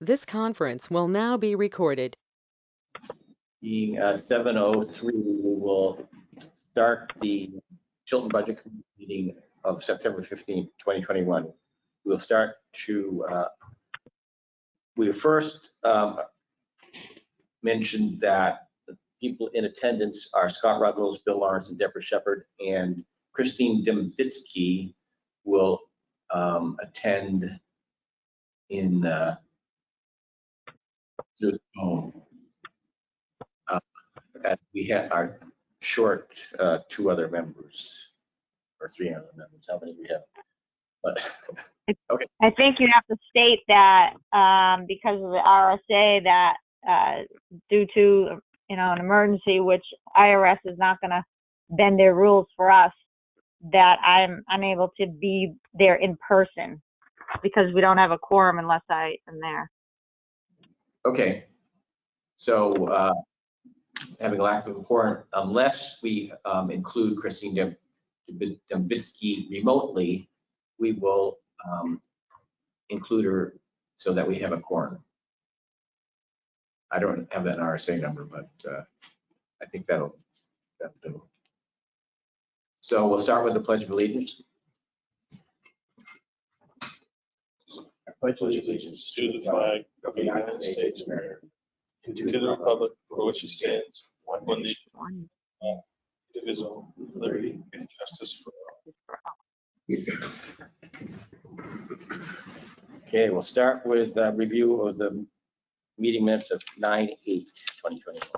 This conference will now be recorded. Being 7:03, we will start the Tilton Budget Committee meeting of September 15th, 2021. We'll start to, we first mentioned that the people in attendance are Scott Ruggles, Bill Lawrence, and Deborah Shepard, and Christine Dembitsky will attend in Zoom. And we have our short two other members, or three other members. How many we have? But okay. I think you have to state that because of the RSA that due to an emergency, which IRS is not going to bend their rules for us, that I'm unable to be there in person because we don't have a quorum unless I am there. Okay. So having a lack of a quorum, unless we include Christine Dembitsky remotely, we will include her so that we have a quorum. I don't have that RSA number, but I think that'll do. So we'll start with the Pledge of Allegiance. I pledge allegiance to the flag of the United States of America, and to the republic for which it stands, one nation, indivisible, with liberty and justice for all. Okay, we'll start with a review of the meeting minutes of 9/8/2021.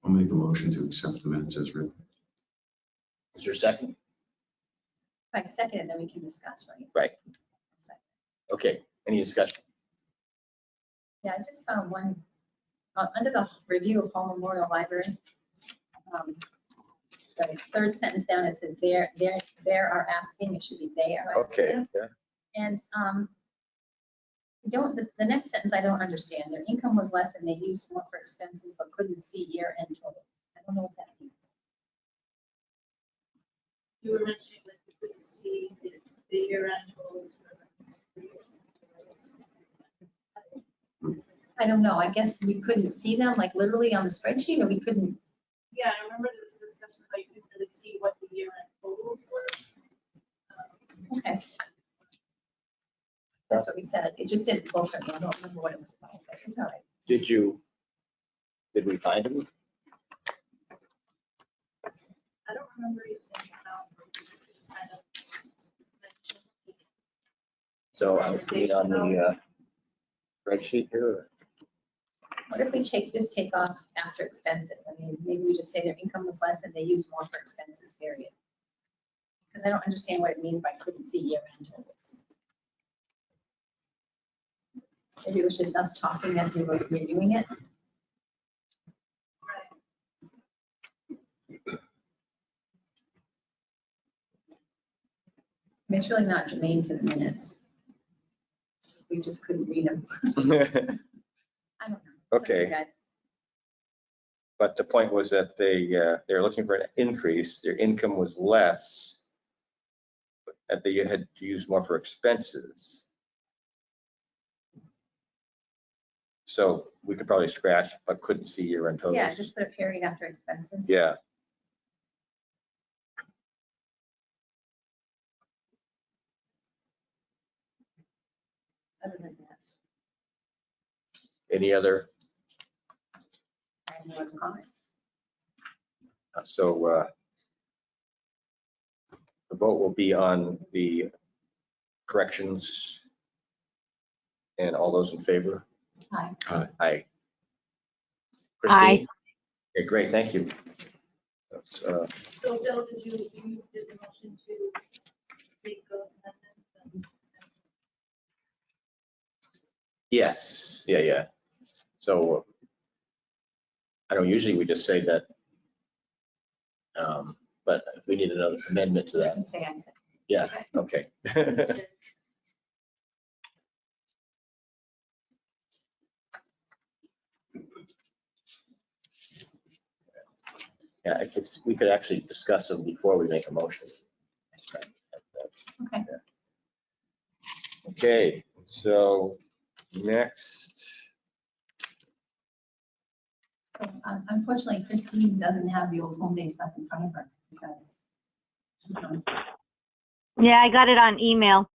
I'll make a motion to accept the minutes as written. Is there a second? If I second it, then we can discuss, right? Right. Okay, any discussion? Yeah, I just found one, under the review of Home Memorial Library, the third sentence down, it says there are asking, it should be they are asking. Okay. Yeah. And the next sentence I don't understand. Their income was less and they used more for expenses but couldn't see year-end totals. I don't know what that means. You were mentioning that you couldn't see the year-end totals. I don't know. I guess we couldn't see them like literally on the spreadsheet, or we couldn't. Yeah, I remember there was a discussion about you couldn't really see what the year-end totals were. Okay. That's what we said. It just didn't flow for me. I don't remember what it was about, but it's all right. Did we find them? I don't remember you saying So I would be on the spreadsheet here. What if we just take off after expenses? I mean, maybe we just say their income was less and they used more for expenses, period. Because I don't understand what it means by couldn't see year-end totals. Maybe it was just us talking as we were reviewing it. I mean, it's really not germane to the minutes. We just couldn't read them. I don't know. It's up to Okay. you guys. But the point was that they're looking for an increase. Their income was less, but that they had to use more for expenses. So we could probably scratch, but couldn't see year-end totals. Yeah, just put a period after expenses. Yeah. Other than that, Any other? I have no other comments. So the vote will be on the corrections. And all those in favor? Aye. Aye. Aye. Christine? Okay, great, thank you. That's, So Bill, did you did the motion to make those amendments? yes, yeah. So I don't usually, we just say that. But if we need another amendment to I that, can say I said. yeah, okay. Yeah, I guess we could actually discuss them before we make a motion. Okay. Okay, so next, So, unfortunately, Christine doesn't have the old home day stuff in front of her because she's on. Yeah, I got it on email.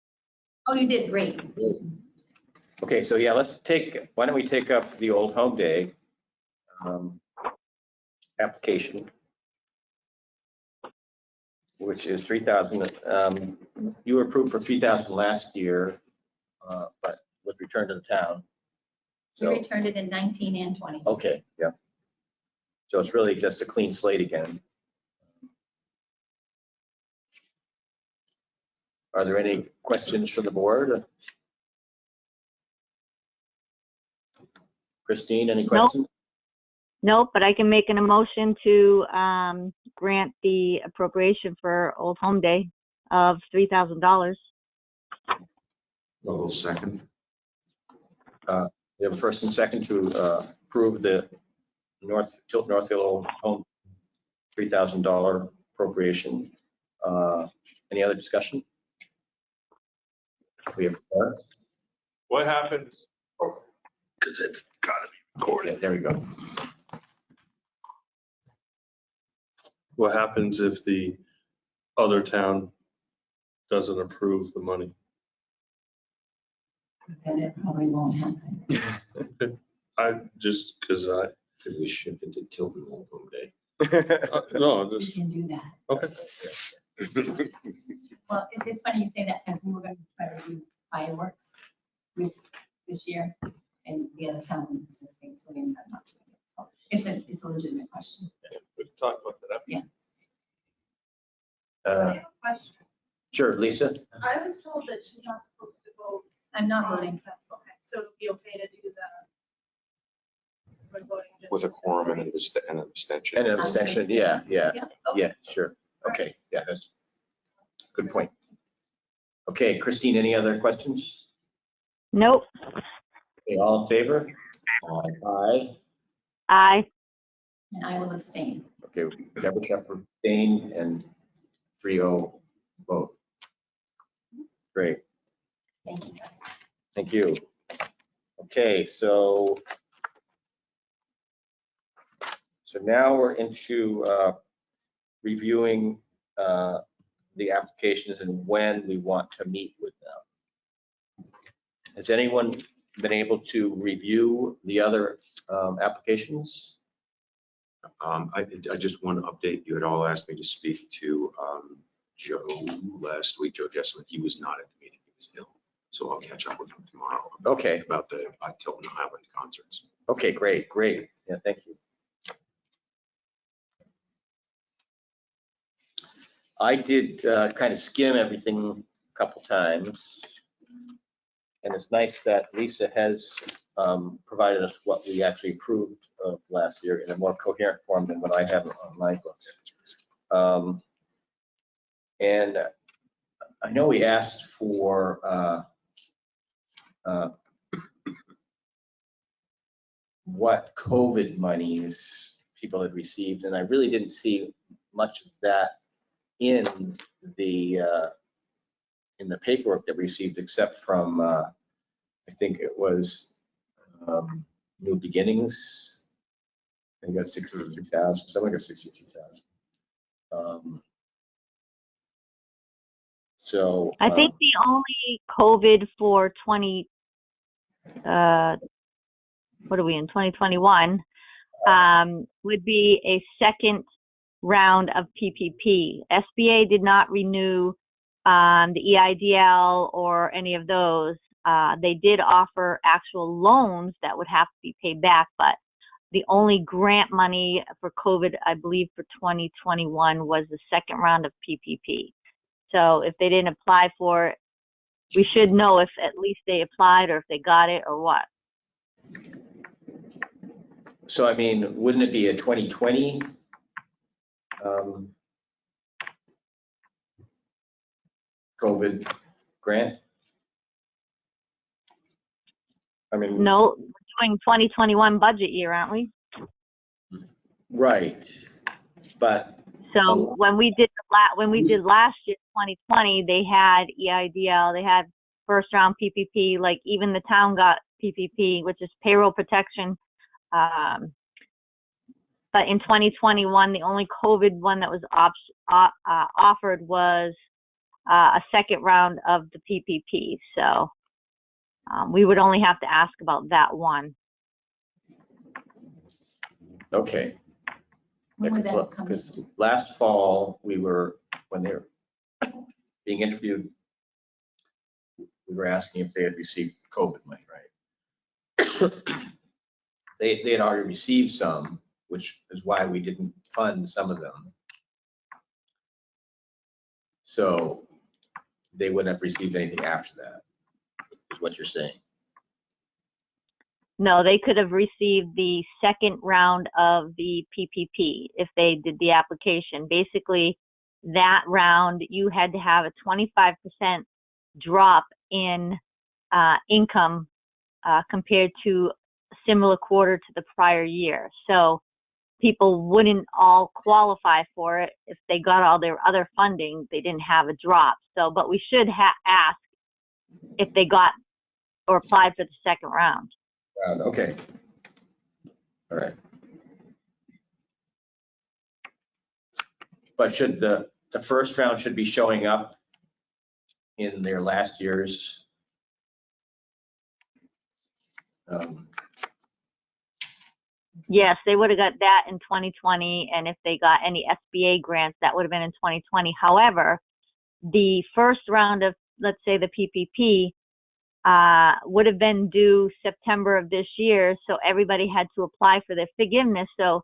Oh, you did, great. okay, so yeah, why don't we take up the old home day application, which is 3,000. You were approved for 3,000 last year, but was returned to the town. We So, returned it in 19 and 20. okay, yeah. So it's really just a clean slate again. Are there any questions from the board? Christine, any questions? Nope, but I can make an emotion to grant the appropriation for Old Home Day of $3,000. Double second. We have a first and second to approve the Tilton Northfield Old Home $3,000 appropriation. Any other discussion? We have four. What happens? Because it's gotta be recorded. Yeah, there we go. What happens if the other town doesn't approve the money? Then it probably won't happen. I just, because I, Could we shift it to Tilton Old Home Day? no, We just, can do that. okay. Well, it's funny you say that because we were going to try to do fireworks this year and the other town participates, so we ended up not doing it. So it's a legitimate question. We can talk about that. I have a question. Sure, Lisa? I was told that she's not supposed to vote. I'm not voting. Okay, so it'd be okay to do that. We're voting just- With a quorum and an abstention. And an abstention, yeah, Okay. sure. Okay, yeah, that's a good point. Okay, Christine, any other questions? Nope. Okay, all in favor? Aye. Aye. And I will abstain. Okay, Deborah Shepherd, abstain, and 3-0 vote. Great, Thank you, guys. thank you. Okay, so now we're into reviewing the applications and when we want to meet with them. Has anyone been able to review the other applications? I just want to update, you had all asked me to speak to Joe last week, Joe Jessamine. He was not at the meeting, he was ill. So I'll catch up with him tomorrow Okay, about the Tilton Highland concerts. okay, great, great. Yeah, thank you. I did kind of skim everything a couple times. And it's nice that Lisa has provided us what we actually approved of last year in a more coherent form than what I have on my book. And I know we asked for what COVID monies people had received, and I really didn't see much of that in the paperwork that we received, except from I think it was New Beginnings. They got 63,000. Someone got 63,000. So I think the only COVID for 20, what are we in, 2021, would be a second round of PPP. SBA did not renew the EIDL or any of those. They did offer actual loans that would have to be paid back, but the only grant money for COVID, I believe, for 2021 was the second round of PPP. So if they didn't apply for it, we should know if at least they applied or if they got it or what. So, I mean, wouldn't it be a 2020 COVID grant? I mean, No, we're doing 2021 budget year, aren't we? right, but So when we did last year, 2020, they had EIDL, they had first round PPP, like even the town got PPP, which is payroll protection. But in 2021, the only COVID one that was offered was a second round of the PPP. So we would only have to ask about that one. okay. When would that come? Because last fall, when they were being interviewed, we were asking if they had received COVID money, right? They had already received some, which is why we didn't fund some of them. So they wouldn't have received anything after that, is what you're saying. No, they could have received the second round of the PPP if they did the application. Basically, that round, you had to have a 25% drop in income compared to a similar quarter to the prior year. So people wouldn't all qualify for it if they got all their other funding. They didn't have a drop. So, but we should ask if they got or applied for the second round. Okay. All right. But should the first round should be showing up in their last year's Yes, they would have got that in 2020, and if they got any SBA grants, that would have been in 2020. However, the first round of, let's say, the PPP would have been due September of this year, so everybody had to apply for their forgiveness. So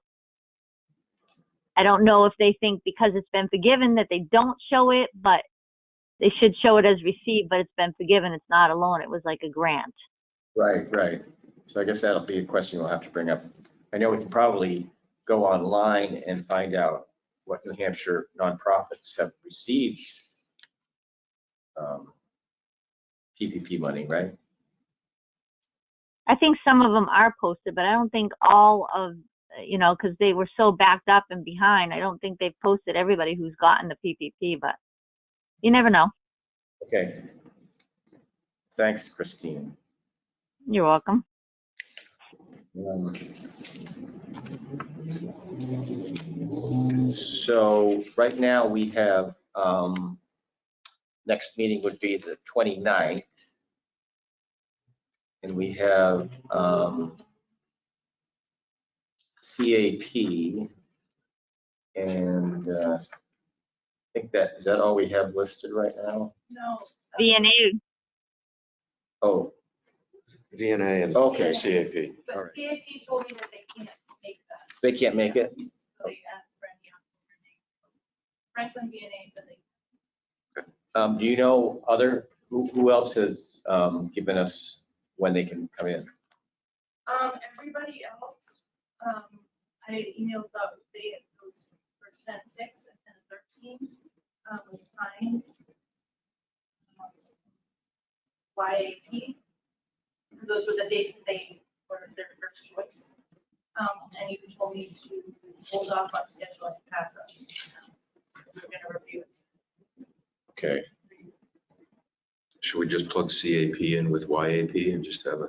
I don't know if they think because it's been forgiven that they don't show it, but they should show it as received, but it's been forgiven. It's not a loan. It was like a grant. Right, right. So I guess that'll be a question we'll have to bring up. I know we can probably go online and find out what New Hampshire nonprofits have received PPP money, right? I think some of them are posted, but I don't think all of, because they were so backed up and behind. I don't think they've posted everybody who's gotten the PPP, but you never know. Okay. Thanks, Christine. You're welcome. So right now we have, next meeting would be the 29th. And we have CAP. And I think is that all we have listed right now? No. VNA. Oh, VNA and Okay. CAP. But All right. CAP told me that they can't make that, they can't make it? so they asked Frankie on Franklin VNA said they. Do you know who else has given us when they can come in? Everybody else, I emailed about they goes for 10/6 and 10/13, was Pines. YAP, because those were the dates that they were their first choice. And you told me to hold off on scheduling CASA. We're gonna review it. Okay. Should we just plug CAP in with YAP and just have a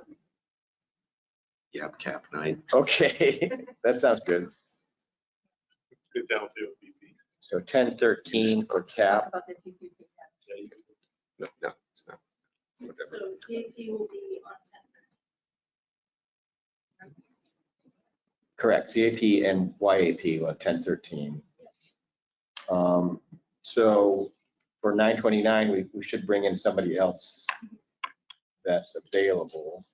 yap cap night? Okay, that sounds good. Get down with the OPP. So 10/13 for Talk CAP. about the PPP. Yeah, you can- No, it's not. Whatever. So CAP will be on 10/13. Correct, CAP and YAP on 10/13. So for 9/29, we should bring in somebody else that's available.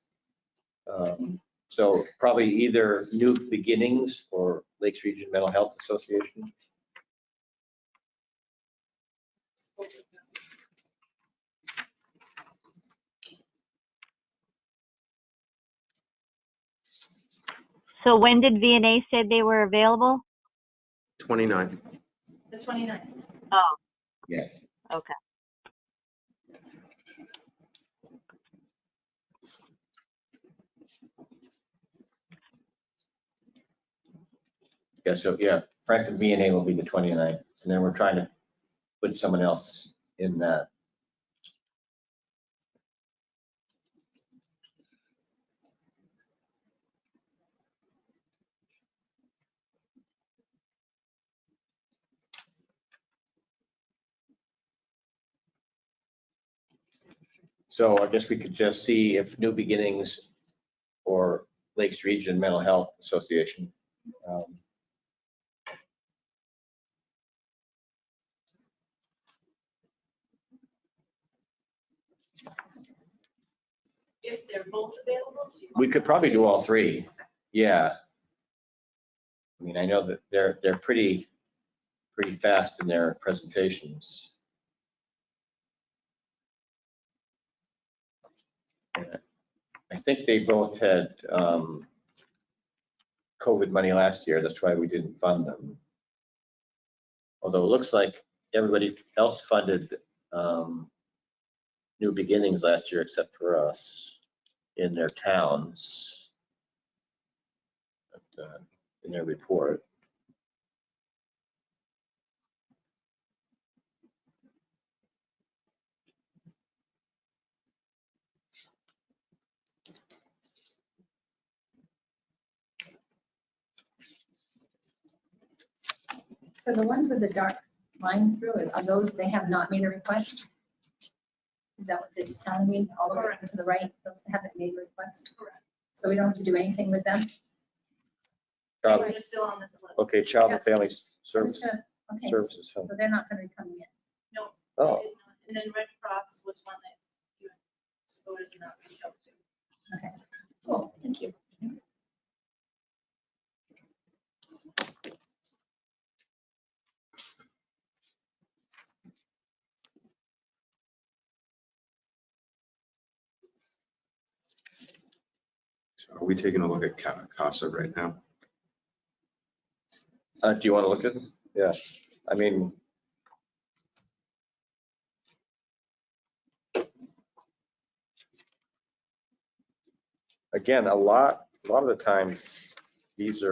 So probably either New Beginnings or Lakes Region Mental Health Association. So when did VNA say they were available? 29. The 29th. Oh, Yeah. okay. Yeah, so yeah, Franklin VNA will be the 29th, and then we're trying to put someone else in that. So I guess we could just see if New Beginnings or Lakes Region Mental Health Association. If they're both available. So you We want- could probably do all three. Yeah. I mean, I know that they're pretty fast in their presentations. And I think they both had COVID money last year. That's why we didn't fund them. Although it looks like everybody else funded New Beginnings last year except for us in their towns, in their report. So the ones with the dark line through, are those, they have not made a request? Is that what it's telling me? All the way to the right, those haven't made a request? Correct. So we don't have to do anything with them? Child- They're still on this list. Okay, Child and Family I'm just Services. gonna- Okay, Services. so they're not gonna be coming in. No. Oh. they did not. And then Red Cross was one that you voted to not reach out to. Okay, cool, thank you. So are we taking a look at CASA right now? Do you want to look at them? Yeah, I mean. Again, a lot of the times, these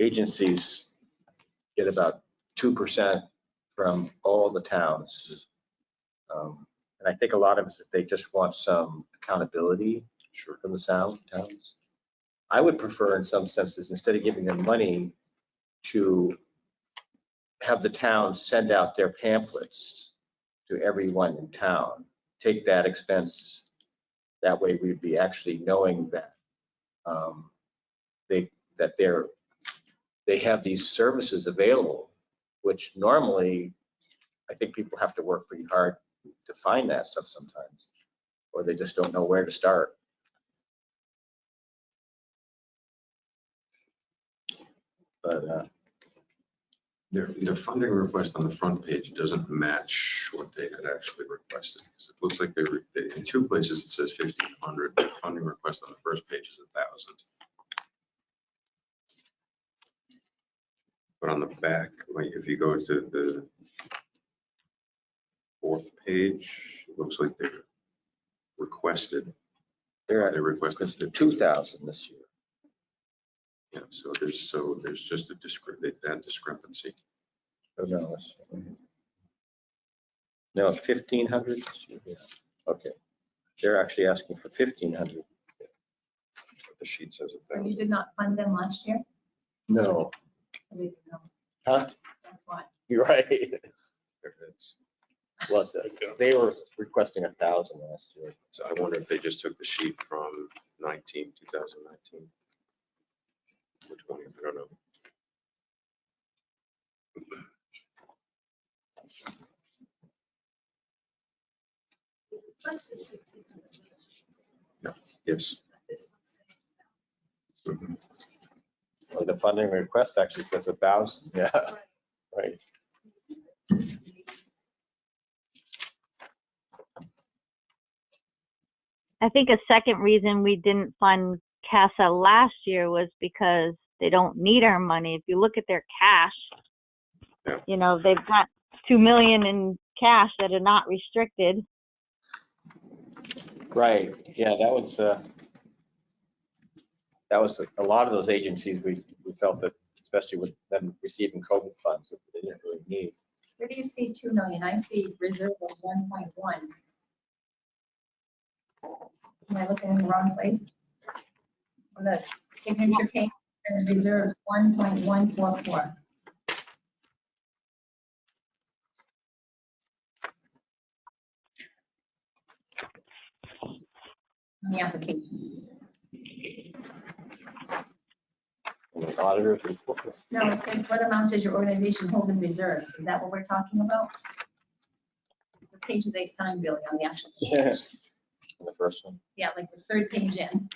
agencies get about 2% from all the towns. And I think a lot of it is that they just want some accountability from the towns. I would prefer in some senses, instead of giving them money, to have the towns send out their pamphlets to everyone in town. Take that expense. That way we'd be actually knowing that they have these services available which normally, I think people have to work pretty hard to find that stuff sometimes, or they just don't know where to start. But Their funding request on the front page doesn't match what they had actually requested. 'Cause it looks like in two places it says 1,500, but the funding request on the first page is 1,000. But on the back, like if you go to the fourth page, it looks like they requested. They requested 2,000 this year. Yeah, so there's just that discrepancy. Oh, no, no, 1,500 this year. Yeah. Okay. They're actually asking for 1,500. The sheet says So 1,000. you did not fund them last year? No. I didn't know. Huh? That's why. You're right. There it is. Was they were requesting 1,000 last year. So I wonder if they just took the sheet from 2019. Which one? I don't know. Yes. Mhm. Well, the funding request actually says 1,000. Yeah. Right. I think a second reason we didn't fund CASA last year was because they don't need our money. If you look at their cash, Yeah. you know, they've got 2 million in cash that are not restricted. Right. Yeah, that was a lot of those agencies we felt that, especially with them receiving COVID funds, that they didn't really need. Where do you see 2 million? I see reserve of 1.1. Am I looking in the wrong place? On the signature page, there's reserves 1.144. On the application. And the auditors report. No, it says, what amount does your organization hold in reserves? Is that what we're talking about? The page that they signed, Billy, on the actual. Yeah. The first one. Yeah, like the third page in.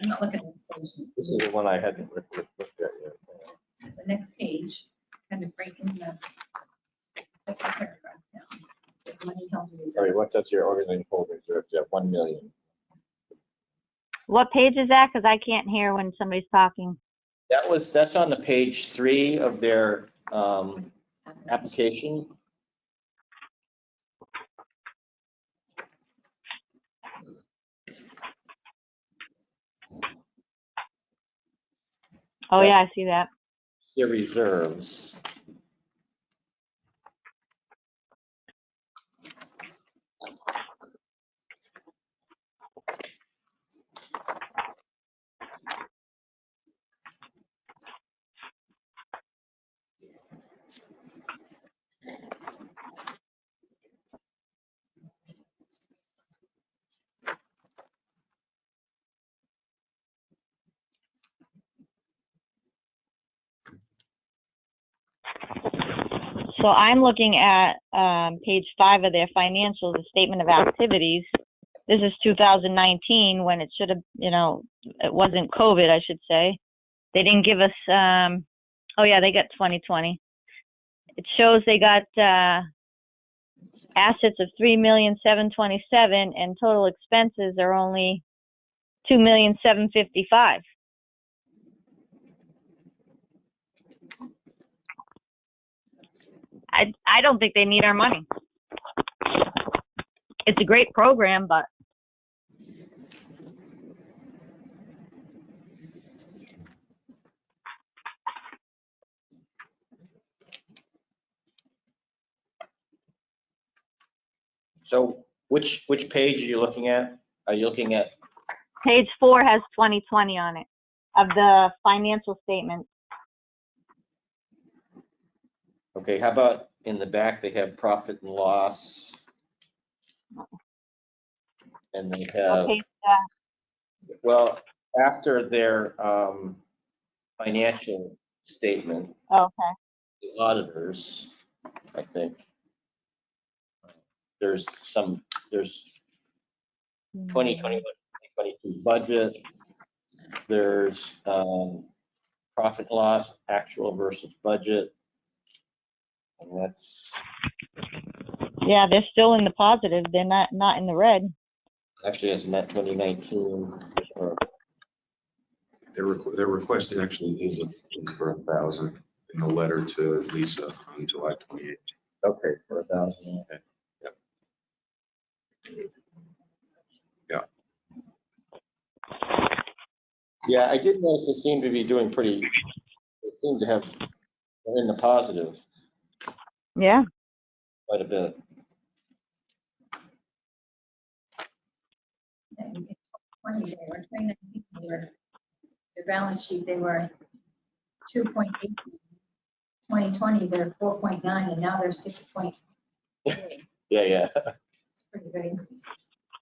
I'm not looking at this page. This is the one I hadn't looked at yet. The next page, kind of breaking the second paragraph down. This money held in Sorry, reserves. what does your organization hold reserves? You have 1 million. What page is that? Because I can't hear when somebody's talking. That's on the page 3 of their application. Oh, yeah, I see that. Their reserves. So I'm looking at page 5 of their financials, the statement of activities. This is 2019 when it should have, you know, it wasn't COVID, I should say. They didn't give us, oh yeah, they got 2020. It shows they got assets of 3,727,000 and total expenses are only 2,755,000. I don't think they need our money. It's a great program, but So which page are you looking at? Are you looking at? page 4 has 2020 on it of the financial statement. Okay, how about in the back, they have profit and loss? And they have, Okay, well, after their financial statement, Okay. the auditors, I think. There's 2021, 2022 budget. There's profit loss, actual versus budget. And that's Yeah, they're still in the positive. They're not in the red. actually, it's met 2019. Or, Their request actually is for 1,000 in the letter to Lisa on July 28th. okay, for 1,000. Okay. Yeah, I did notice they seem to be doing pretty, they seem to have, they're in the positive Yeah. quite a bit. And in 2019, they were, their balance sheet, they were 2.8. 2020, they're 4.9, and now they're 6.3. Yeah. It's pretty good increase.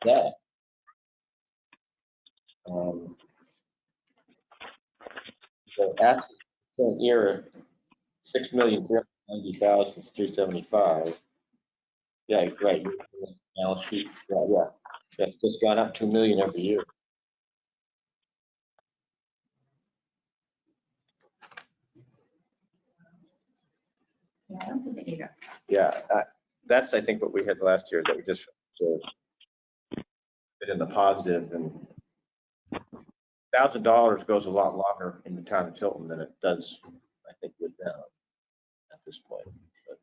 Yeah. So assets current year, 6,390,375. Yeah, right. Balance sheet, yeah. That's just gone up 2 million every year. Yeah, I don't think they need it. Yeah, that's, I think, what we had last year, that we just bit in the positive, and $1,000 goes a lot longer in the town of Tilton than it does, I think, with them at this point. But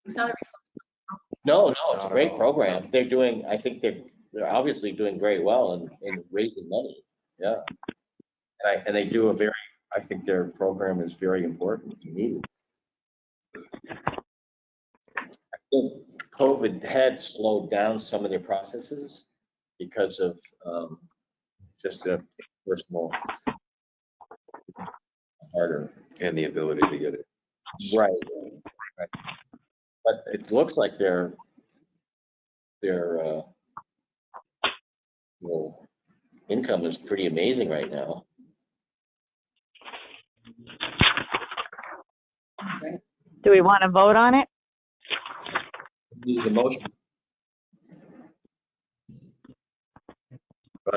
It's not a no, it's a great program. They're doing, I think they're obviously doing very well in raising money. Yeah. And they do I think their program is very important and needed. I think COVID had slowed down some of their processes because of just a personal harder. And the ability to get it. Right. But it looks like their income is pretty amazing right now. right. Do we want to vote on it? Use the motion.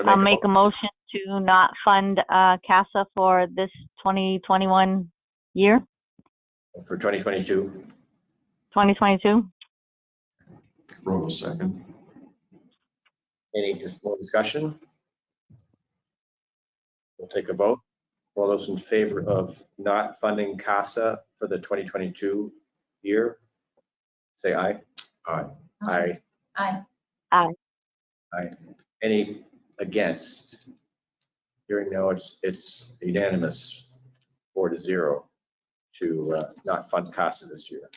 I'll make a motion to not fund CASA for this 2021 year, For 2022. 2022. Roll second. Any more discussion? We'll take a vote. All those in favor of not funding CASA for the 2022 year, say aye. Aye. Aye. Aye. Aye. Aye. Any against? Hearing no, it's unanimous, 4-0 to not fund CASA this year.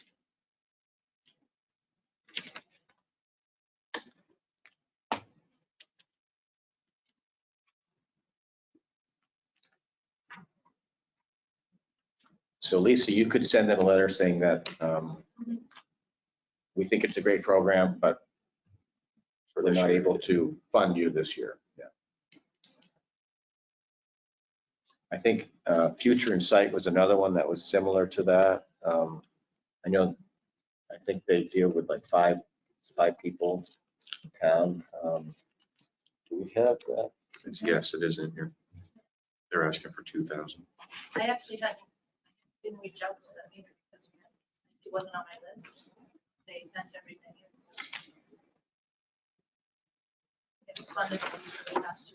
So Lisa, you could send them a letter saying that we think it's a great program, but we're not able to fund you this year. Yeah. I think Future Insight was another one that was similar to that. I think they deal with like five people in town. Do we have that? Yes, it is in here. They're asking for 2,000. I actually didn't reach out to them either because it wasn't on my list. They sent everything in. It's funded for the past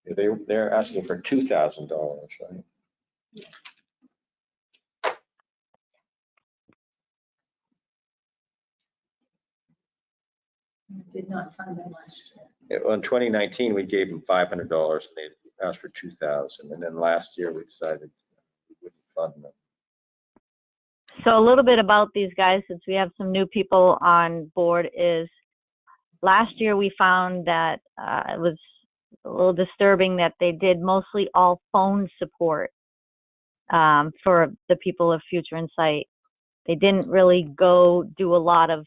2 years. They're asking for $2,000, right? Did not fund them last year. In 2019, we gave them $500 and they asked for 2,000. And then last year we decided we wouldn't fund them. So a little bit about these guys, since we have some new people on board, is last year we found that it was a little disturbing that they did mostly all phone support for the people of Future Insight. They didn't really go do a lot of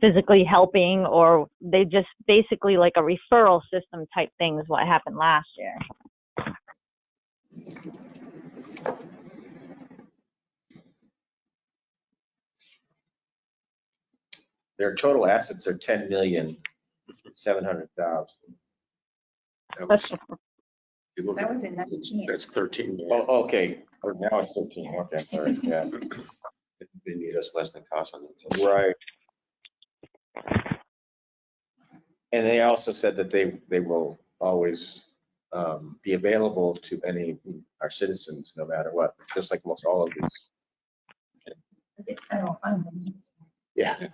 physically helping, or they just basically like a referral system type thing is what happened last year. Their total assets are 10,700,000. That was, you look That at- was in 19. That's 13 Oh, million. okay, oh, now it's 13, okay, all right, yeah, They need us less than cost on it. right. And they also said that they will always be available to any, our citizens, no matter what, just like most all of these. It's federal funds. Yeah.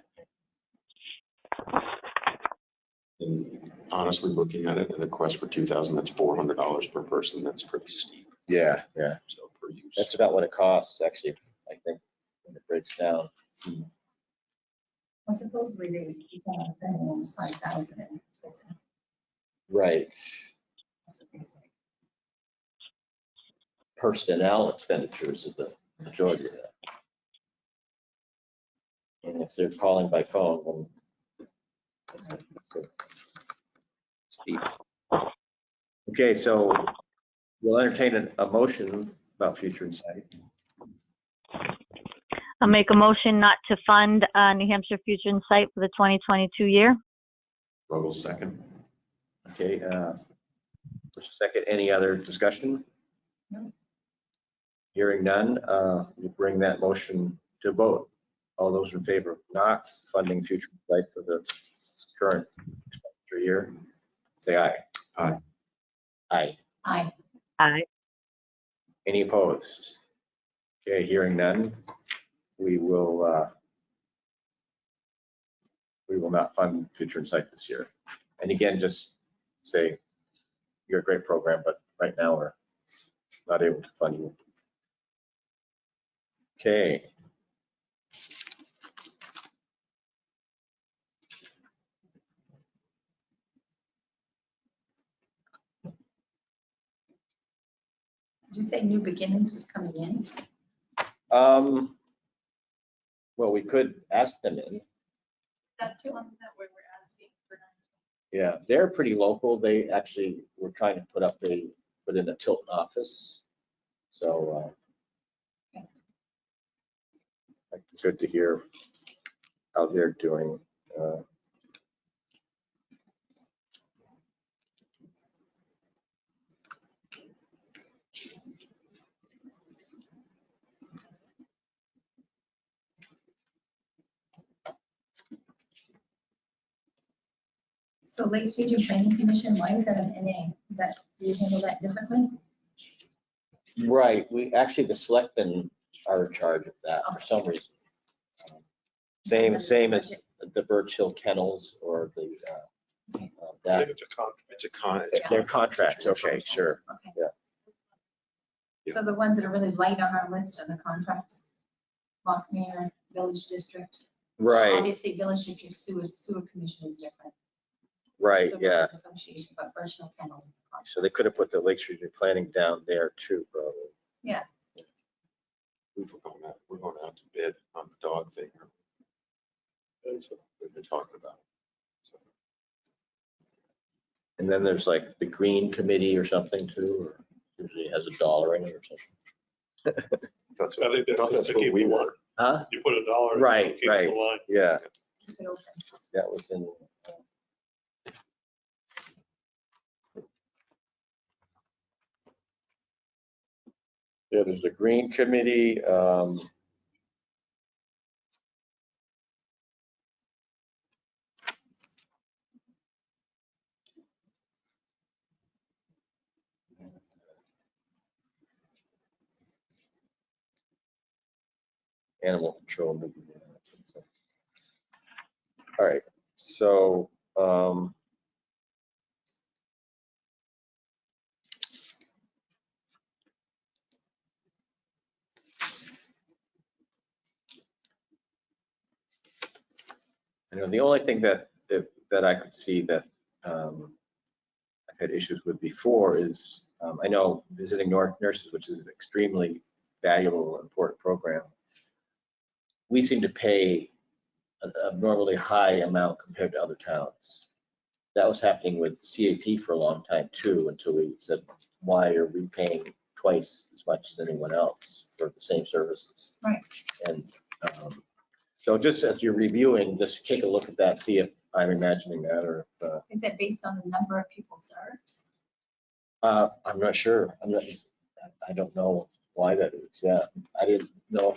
And honestly, looking at it, the request for 2,000, that's $400 per person. That's pretty steep. Yeah, yeah. So per use. That's about what it costs, actually, I think, when it breaks down. Well, supposedly they keep on spending almost 5,000 in Tilton. Right. That's what they say. Personnel expenditures is the majority of that. And if they're calling by phone, then it's steep. Okay, so we'll entertain a motion about future insight. I'll make a motion not to fund New Hampshire Future Insight for the 2022 year. Vogel second. Okay, first, second, any other discussion? No. Hearing none, we'll bring that motion to vote. All those in favor of not funding future insight for the current expenditure year, say aye. Aye. Aye. Aye. Aye. Any opposed? Okay, hearing none, we will not fund future insight this year. And again, just say, you're a great program, but right now we're not able to fund you. Okay. Did you say New Beginnings was coming in? Well, we could ask them in. That's the one that we were asking for. Yeah, they're pretty local. They actually were trying to put in a Tilton office. So good to hear how they're doing. So Lakes Region Planning Commission, why is that an NA? Is that, do you handle that differently? Right, we actually, the selectmen are in charge of that for some reason. Same as the Birch Hill Kennels or the, I that, think it's a contract. their contracts, okay, sure. Okay. Yeah. So the ones that are really light on our list are the contracts? Lockmere, Village District. Right, Obviously, Village District Sewer Commission is different. right, Sewer yeah. Association, but Birch Hill Kennels is a contract. So they could have put the Lake Street planning down there too, probably. Yeah. We're going out to bid on the dog thing. That's what we've been talking about. So, And then there's like the Green Committee or something too, or usually has $1 in it or something. That's I think that's what we want. Huh? You put $1. in, Right, it keeps the right. line. Yeah, Keep it open. that was in. Yeah, there's the Green Committee. Animal control. Maybe. All right, so, you know, the only thing that I could see that I've had issues with before is, I know visiting nurses, which is an extremely valuable, important program, we seem to pay an abnormally high amount compared to other towns. That was happening with CAP for a long time too, until we said, why are we paying twice as much as anyone else for the same services. Right. And so just as you're reviewing, just take a look at that, see if I'm imagining that or if, Is that based on the number of people served? I'm not sure. I don't know why that is. Yeah, I didn't know.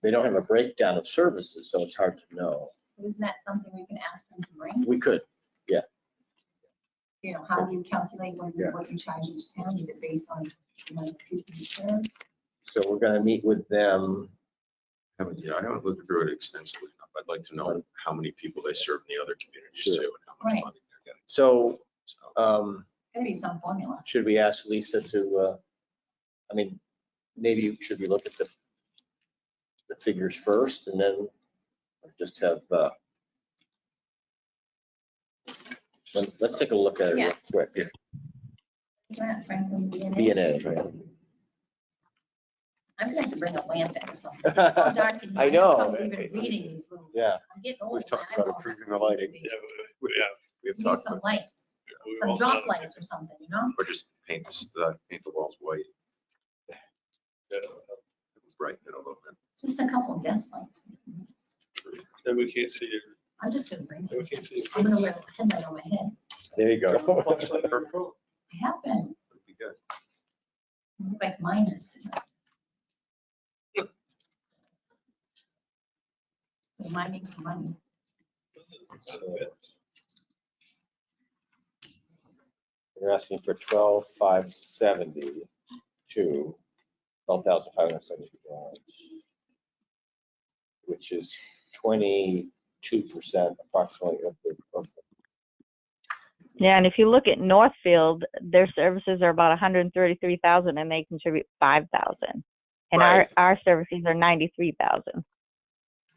They don't have a breakdown of services, so it's hard to know. Isn't that something we can ask them to bring? We could, You know, how do you calculate what Yeah. you charge each town? Is it based on the number of people you serve? so we're gonna meet with them. I haven't looked through it extensively enough. I'd like to know how many people they serve in the other communities Sure. too, and how much Right. funding they're getting. So, So, Gotta be some formula. should we ask Lisa to, maybe should we look at the figures first and then just have, let's take a look at it real quick. Yeah. Grant Franklin DNA. B&A, right? I'm gonna have to bring a lamp in or something. It's so dark in here. I know. I'm probably even reading these little. Yeah, I'm getting old. We've talked My about eyeballs improving are the lighting. crazy. We have We need talked some about, lights, We've some also drop done- lights or something, you know? or just paint the walls white, Yeah. brighten it a little bit. Just a couple of gas lights. Then we can't see it. I'm just gonna bring Then we it. can't see it. I'm gonna wear a headlight on my head. there you go. I have been. That'd be good. I look like miners. They're mining for money. You're asking for 12,570 to 12,572 dollars, which is 22% approximately of the. Yeah, and if you look at Northfield, their services are about 133,000 and they contribute 5,000. And Right. our services are 93,000.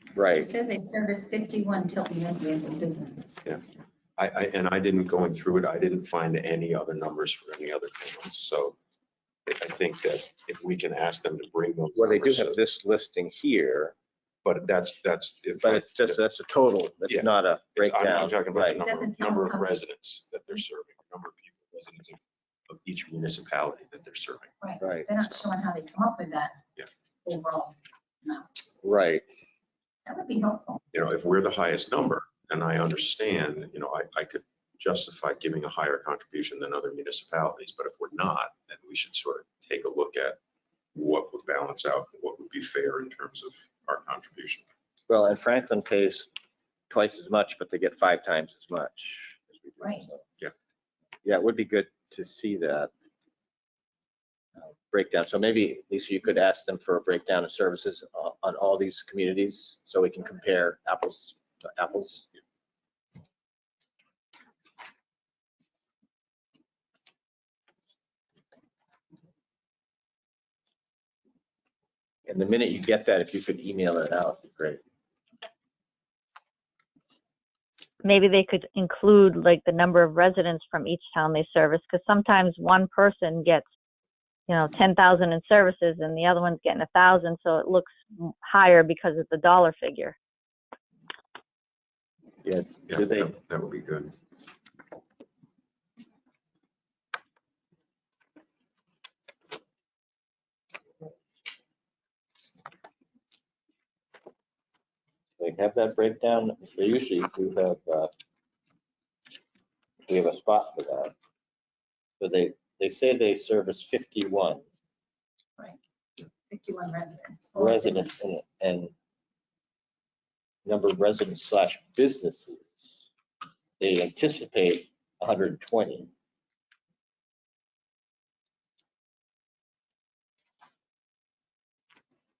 It Right. says they service 51 Tilton residential businesses. I didn't, going through it, I didn't find any other numbers for any other towns. So I think that if we can ask them to bring those. Well, they do numbers, have this listing here, But that's. but it's just, that's a total. That's Yeah. not a I'm breakdown. talking about Right. the number, Doesn't tell number us of how- residents that they're serving, number of people, residents of each municipality that they're serving. Right. Right. They're not showing how they come up with that. Yeah. Overall. No, Right. that would be helpful. You know, if we're the highest number, and I understand, you know, I could justify giving a higher contribution than other municipalities, but if we're not, then we should sort of take a look at what would balance out, what would be fair in terms of our contribution. Well, and Franklin pays twice as much, but they get 5 times as much as we do. Right. So, Yeah. Yeah, it would be good to see that breakdown. So maybe, Lisa, you could ask them for a breakdown of services on all these communities so we can compare apples to apples. And the minute you get that, if you could email it out, it'd be great. Maybe they could include like the number of residents from each town they service, because sometimes one person gets, 10,000 in services and the other one's getting 1,000, so it looks higher because of the dollar figure. Yeah, Yeah, do they, that would be good. they have that breakdown? They usually do have, we have a spot for that. So they say they service 51 51 residents. or residents businesses. and number of residents / businesses. They anticipate 120.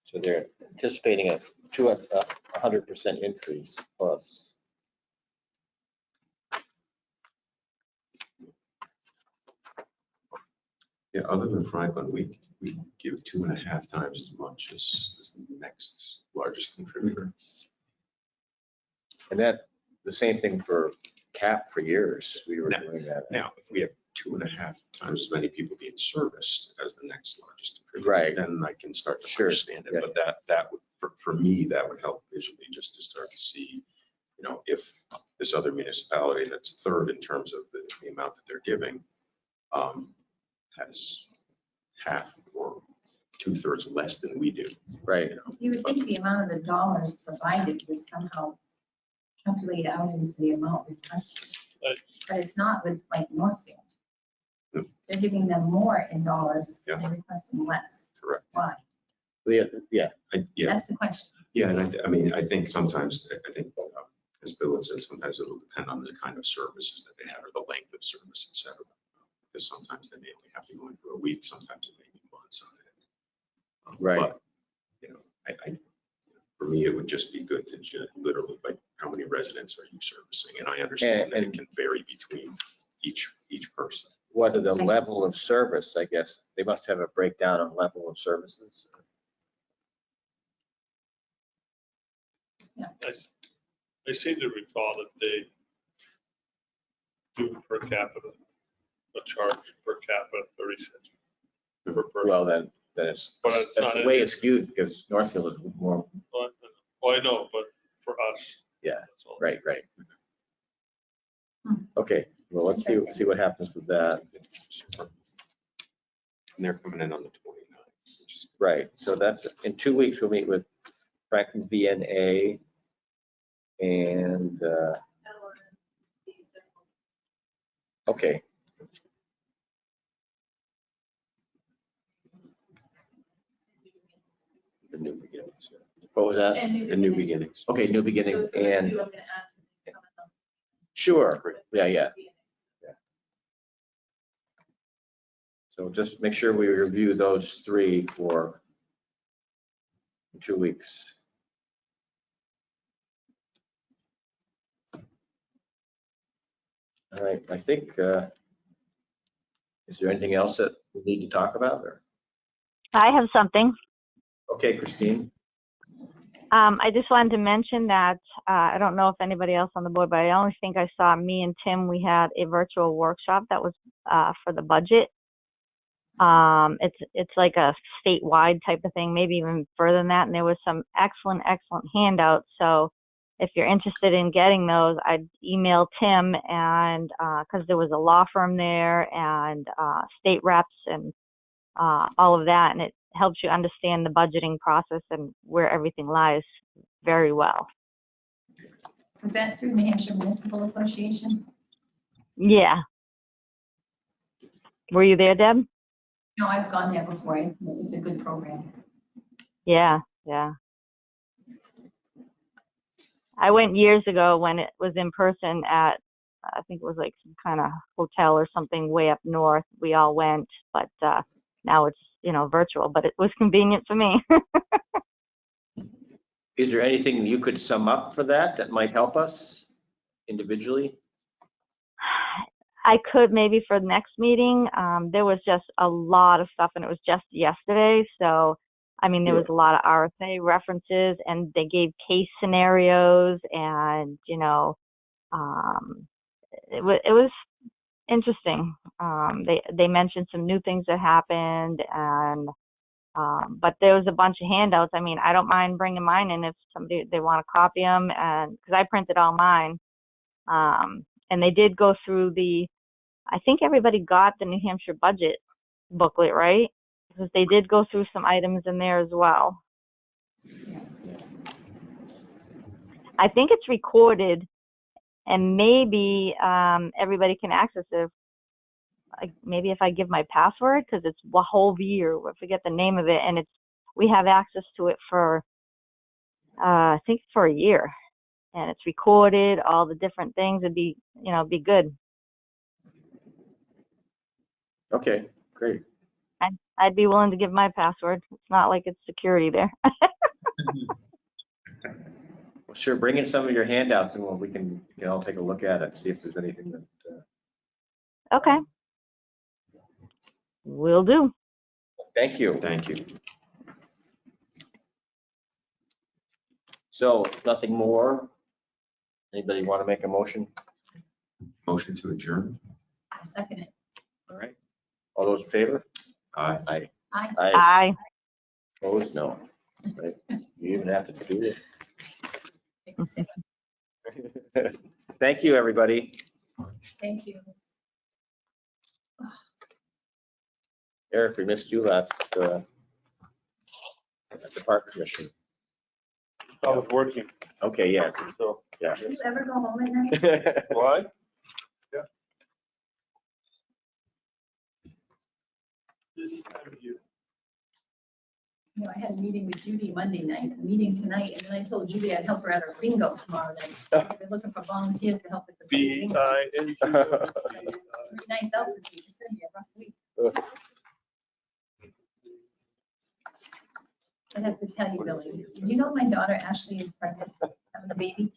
So they're anticipating a 100% increase plus. Yeah, other than Franklin, we give 2.5 times as much as the next largest contributor. And that, the same thing for CAP for years, we were Now- doing that. Now, if we have 2.5 times as many people being serviced as the next largest contributor, Right. then I can start to Sure, understand it. yeah. But that would, for me, that would help visually just to start to see, if this other municipality that's third in terms of the amount that they're giving, has half or 2/3 less than we do. Right. You know, You would think the amount of the dollars provided would somehow calculate out into the amount requested. Right. But it's not with like Northfield. No. They're giving them more in dollars and Yeah. they're requesting less. Correct. Why? Yeah, Yeah, That's the question. yeah, and I mean, I think sometimes, as Bill had said, sometimes it'll depend on the kind of services that they have or the length of service, et cetera. Because sometimes they may only have to go in for a week, sometimes it may be months on it. Right. But, you know, for me, it would just be good to literally, like, how many residents are you servicing? And I understand that it And- can vary between each person. what are the level of service, I guess? They must have a breakdown of level of services. I seem to recall that they do per capita, a charge per capita 30 cents per person. Well, then it's, But it's that's not the way in- it's skewed because Northfield is more, Well, I know, but for us. Yeah, that's all. right. Hmm. Okay, well, let's see what happens with that. And they're coming in on the 29th, which is Right, so that's, in 2 weeks, we'll meet with Franklin VNA and, okay. the new beginnings. What was that? The new beginnings. Okay, new beginnings Those are the and, two I'm gonna ask if they come in. sure, yeah. So just make sure we review those 3 for 2 weeks. All right, I think, is there anything else that we need to talk about or? I have something. Okay, Christine? I just wanted to mention that, I don't know if anybody else on the board, but I only think I saw me and Tim, we had a virtual workshop that was, for the budget. It's like a statewide type of thing, maybe even further than that. And there was some excellent handouts. So if you're interested in getting those, I'd email Tim and, cause there was a law firm there and, state reps and, all of that. And it helps you understand the budgeting process and where everything lies very well. Was that through New Hampshire Municipal Association? Yeah. Were you there, Deb? No, I've gone there before. It's a good program. Yeah. I went years ago when it was in person at, I think it was like some kind of hotel or something way up north. We all went, but now it's, virtual, but it was convenient for me. Is there anything you could sum up for that might help us individually? I could maybe for the next meeting. There was just a lot of stuff and it was just yesterday. So, there was a lot of RSA references and they gave case scenarios and, it was interesting. They mentioned some new things that happened and, but there was a bunch of handouts. I don't mind bringing mine in if they want to copy them and cause I printed all mine. And they did go through I think everybody got the New Hampshire budget booklet, right? Because they did go through some items in there as well. I think it's recorded and maybe everybody can access it. Maybe if I give my password, because it's a whole year, I forget the name of it, and we have access to it for, I think for a year. And it's recorded, all the different things. It'd be good. Okay, great. I'd be willing to give my password. It's not like it's security there. Well, sure, bring in some of your handouts and we can all take a look at it, see if there's anything that. Okay. Will do. Thank you. Thank you. So if nothing more. Anybody want to make a motion? Motion to adjourn? I second it. All right. All those in favor? Aye. Aye. Aye. Aye. Aye. Opposed? No. Right. You even have to do it. Thank you, everybody. Thank you. Eric, we missed you last, at the Park Commission. I was working, Okay, yes, so. yeah. Do you ever go home at night? Why? You know, I had a meeting with Judy Monday night, a meeting tonight, and then I told Judy I'd help her out her bingo tomorrow night. They're looking for volunteers to help with the summer bingo. B-I-N-G. 3 nights out this week, it's gonna be a rough week. I have to tell you, Billy, did you know my daughter Ashley is pregnant, having a baby?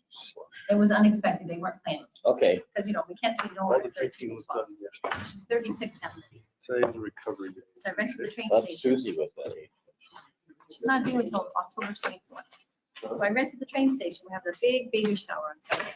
It was unexpected, they weren't planning, Okay, because, you know, we can't say no. All at the 13 drinking was o'clock. done yesterday. She's 36 having a baby. Today's the recovery day. So I rented the train that's station. Susie was that age. She's not due until October 24th. So I rented the train station. We have a big baby shower on Saturday.